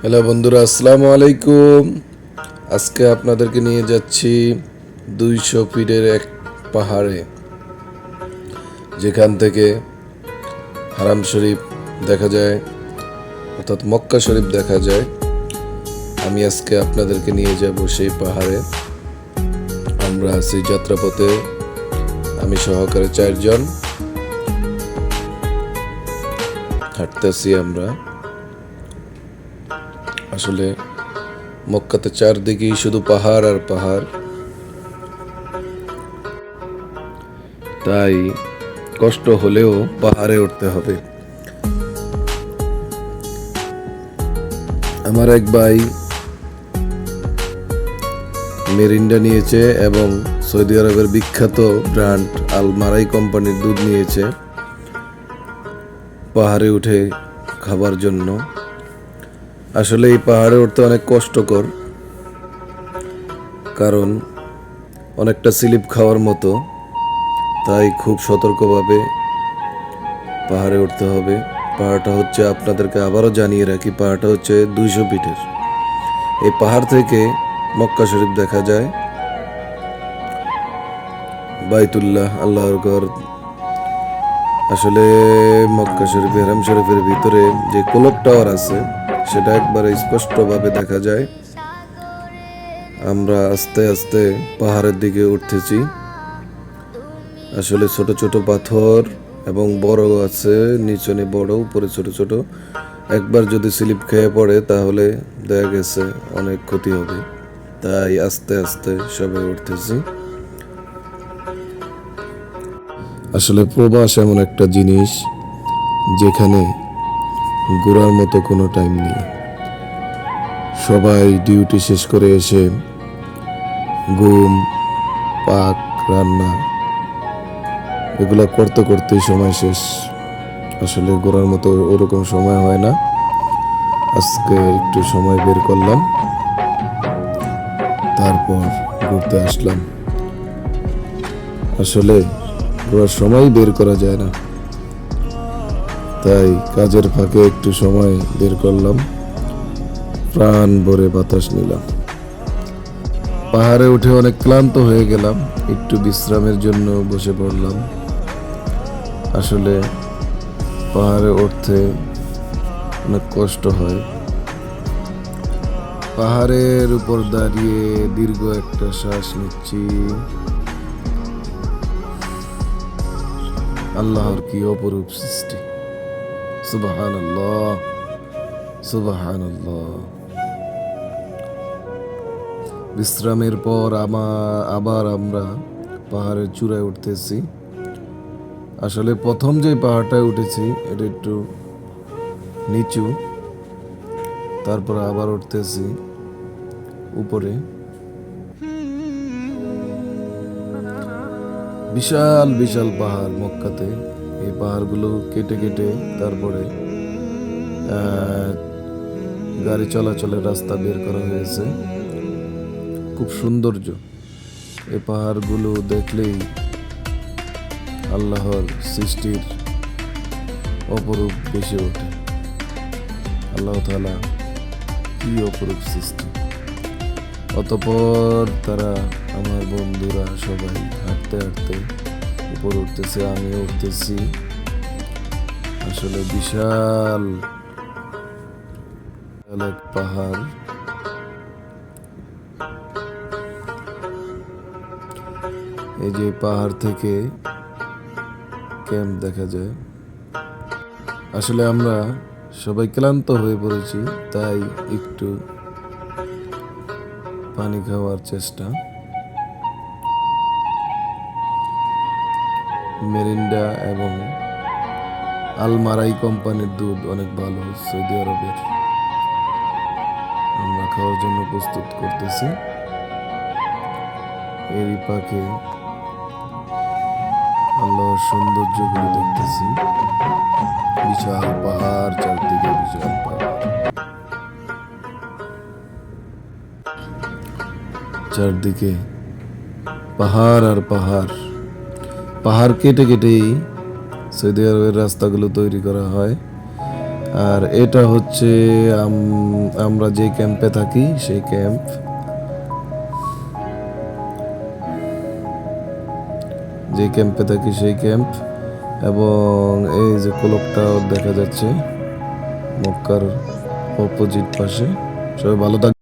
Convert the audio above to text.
Hello বন্ধুরা, আসসালামু আলাইকুম। আজকে আপনাদেরকে নিয়ে যাচ্ছি 200 ফিটের এক পাহাড়ে, যেখান থেকে হারাম শরীফ দেখা যায়, অর্থাৎ মক্কা শরীফ দেখা যায়। আমি আজকে আপনাদেরকে নিয়ে যাব সেই পাহাড়ে। আমরা আছি যাত্রাপথে, আমি সহকারে 4 জন হাঁটতেছি আমরা। আসলে মক্কাতে চারদিকেই শুধু পাহাড় আর পাহাড়, তাই কষ্ট হলেও পাহাড়ে উঠতে হবে। আমার এক ভাই মেরিন্ডা নিয়েছে এবং সৌদি আরবের বিখ্যাত ব্র্যান্ড আলমারাই কোম্পানির দুধ নিয়েছে পাহাড়ে উঠে খাবার জন্য। আসলে এই পাহাড়ে উঠতে অনেক কষ্টকর, কারণ অনেকটা স্লিপ খাওয়ার মতো, তাই খুব সতর্কভাবে পাহাড়ে উঠতে হবে। পাহাড়টা হচ্ছে, আপনাদেরকে আবারও জানিয়ে রাখি, পাহাড়টা হচ্ছে 200 ফিটের। এই পাহাড় থেকে মক্কা শরীফ দেখা যায়, বাইতুল্লাহ, আল্লাহর ঘর। আসলে মক্কা শরীফ, হারাম শরীফের ভিতরে যে ক্লক টাওয়ার আছে সেটা একবারে স্পষ্টভাবে দেখা যায়। আমরা আস্তে আস্তে পাহাড়ের দিকে উঠতেছি। আসলে ছোট ছোট পাথর এবং বড় আছে, নিচে বড়, উপরে ছোট ছোট। একবার যদি স্লিপ খেয়ে পড়ে তাহলে দেখা গেছে অনেক ক্ষতি হবে, তাই আস্তে আস্তে সবাই উঠতেছি। আসলে প্রবাস এমন একটা জিনিস যেখানে ঘোরার মতো কোনো টাইম নেই। সবাই ডিউটি শেষ করে এসে ঘুম, পাক, রান্না এগুলো করতে করতেই সময় শেষ। আসলে ঘোরার মতো ওরকম সময় হয় না। আজকে একটু সময় বের করলাম, তারপর ঘুরতে আসলাম। আসলে ঘোরার সময় বের করা যায় না, তাই কাজের ফাঁকে একটু সময় বের করলাম, প্রাণ ভরে বাতাস নিলাম। পাহাড়ে উঠে অনেক ক্লান্ত হয়ে গেলাম, একটু বিশ্রামের জন্য বসে পড়লাম। আসলে পাহাড়ে উঠতে অনেক কষ্ট হয়। পাহাড়ের উপর দাঁড়িয়ে দীর্ঘ একটা শ্বাস নিচ্ছি। আল্লাহর কি অপরূপ সৃষ্টি! সুবহানাল্লাহ, সুবহানাল্লাহ। বিশ্রামের পর আবার আমরা পাহাড়ের চূড়ায় উঠতেছি। আসলে প্রথম যে পাহাড়টায় উঠেছি এটা একটু নিচু, তারপর আবার উঠতেছি উপরে। বিশাল বিশাল পাহাড় মক্কাতে। এই পাহাড়গুলো কেটে কেটে তারপরে গাড়ি চলাচলের রাস্তা বের করা হয়েছে। খুব সৌন্দর্য। এই পাহাড়গুলো দেখলেই আল্লাহর সৃষ্টির অপরূপ বেশি ওঠে। আল্লাহ তাআলা কি অপরূপ সৃষ্টি! অতঃপর তারা, আমার বন্ধুরা সবাই হাঁটতে হাঁটতে উপর উঠতেছে, আমিও উঠতেছি। আসলে বিশাল এক পাহাড়। এই যে পাহাড় থেকে ক্যাম্প দেখা যায়। আসলে আমরা সবাই ক্লান্ত হয়ে পড়েছি, তাই একটু পানি খাওয়ার চেষ্টা। মেরিন্ডা এবং আলমারাই কোম্পানির দুধ অনেক ভালো, সৌদি আরবের। আমরা খাওয়ার জন্য প্রস্তুত করতেছি। এরই পাকে আল্লাহর সৌন্দর্যগুলো দেখতেছি। বিশাল পাহাড়, চারদিকে বিশাল পাহাড়, চারদিকে পাহাড় আর পাহাড়। পাহাড় কেটে কেটেই সৌদি আরবের রাস্তাগুলো তৈরি করা হয়। আর এটা হচ্ছে আমরা যে ক্যাম্পে থাকি সেই ক্যাম্প। যে ক্যাম্পে থাকি সেই ক্যাম্প, এবং এই যে কোলকটাও দেখা যাচ্ছে মক্কার অপোজিট পাশে। সবাই ভালো থাকবে।